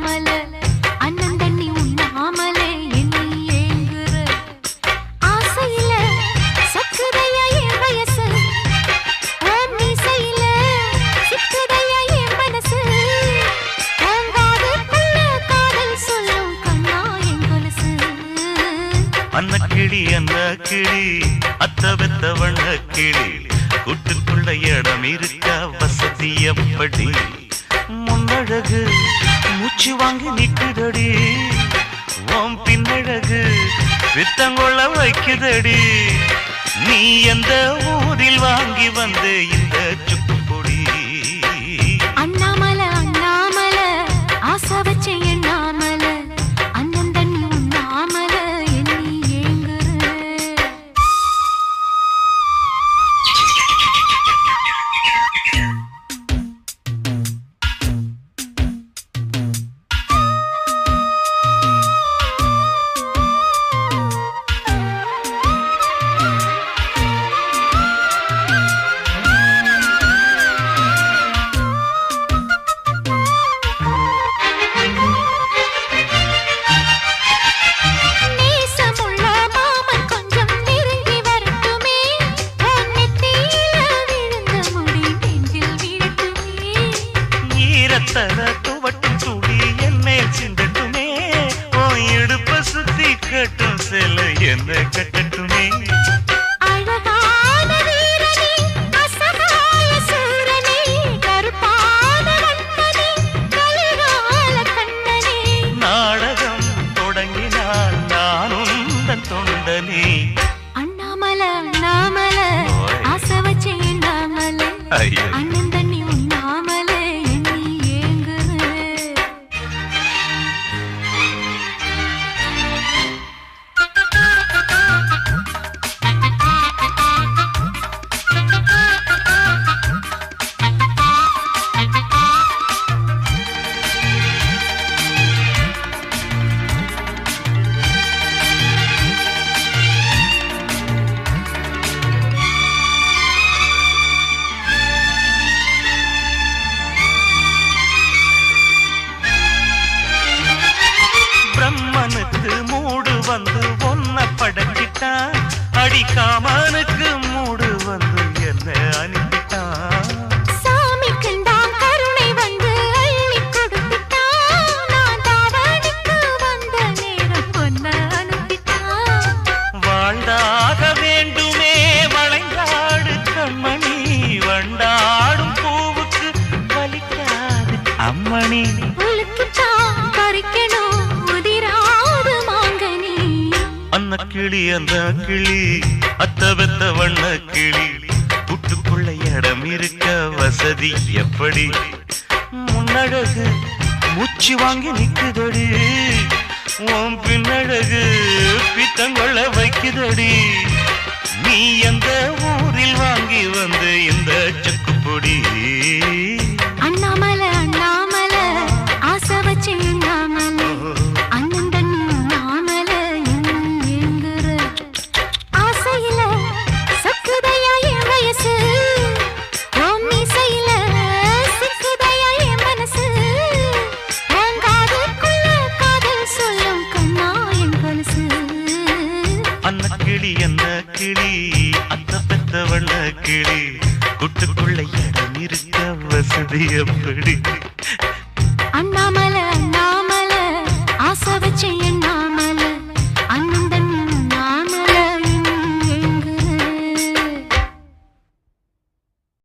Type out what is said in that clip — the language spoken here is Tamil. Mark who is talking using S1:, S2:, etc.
S1: அண்ணாமல அண்ணன் தண்ணி உண்ணாமலே என்னை ஏங்குற ஆசையில சக்குதையா என் வயசு ஓம் மீசையில சிக்குதையா என் மனசு ஓங்காதுக்குள்ள காதல் சொல்லும் கண்ணா என் கொலுசு
S2: அன்ன கிளி அத்த வெத்த வண்ண கிளி கூட்டுக்குள்ள இடம் இருக்க வசதி எப்படி முன்னழகு மூச்சு வாங்கி நிக்குதடி ஓம் பின்னழகு வித்தங்கொள்ள வைக்குதடி நீ எந்த ஊரில் வாங்கி வந்து இந்த சுக்கு பொடி
S1: அண்ணாமல அண்ணாமல ஆசை வச்ச எண்ணாமல அண்ணன் தண்ணி உண்ணாமல என்னை ஏங்குற
S2: துவட்டும் சூடி என் மேல் சிந்தட்டுமே ஓ இடுப்ப சுத்தி கட்டும் செல்ல என்ன கட்டட்டுமே நாடகம் தொடங்கினால் நானும் தன் தொண்டனே
S1: அண்ணாமல அண்ணாமல ஆசை வச்ச எண்ணாமல அண்ணன் தண்ணி உண்ணாமல என்னை ஏங்குற
S2: பிரம்மனுக்கு மூடு வந்து ஒன்ன படைச்சிட்டான் அடிக்காமனுக்கு மூடு வந்து என்ன அனுப்பிட்டான்
S1: சாமிக்கு தான் கருணை வந்து அள்ளி கொடுத்துட்டான் நான் தாவணிக்கு வந்த நேரம் பொன்ன அனுப்பிட்டான்
S2: வாழ்ந்தாக வேண்டுமே வளைந்தாடு கண்மணி வண்டாடும் பூவுக்கு வலிக்காது அம்மணி
S1: உலுக்குத்தான் பறிக்கணும் உதிராது மாங்கனி
S2: அன்ன கிளி அந்த கிளி அத்த வெத்த வண்ண கிளி கூட்டுக்குள்ள இடம் இருக்க வசதி எப்படி முன்னழகு மூச்சு வாங்கி நிக்குதடி உன் பின்னழகு பித்தங்கொள்ள வைக்குதடி நீ எந்த ஊரில் வாங்கி வந்து இந்த சக்கு பொடி
S1: அண்ணாமல அண்ணாமல ஆசை வச்ச எண்ணாமல அண்ணன் தண்ணி உண்ணாமல என்னை ஏங்குற ஆசையில சக்குதையா என் வயசு ஓம் மீசையில சிக்குதையா என் மனசு ஓங்காதுக்குள்ள காதல் சொல்லும் கண்ணா என் கொலுசு
S2: அன்ன கிளி அத்த பெத்த வண்ண கிளி கூட்டுக்குள்ள இடம் இருக்க வசதி எப்படி
S1: அண்ணாமல அண்ணாமல ஆசை வச்ச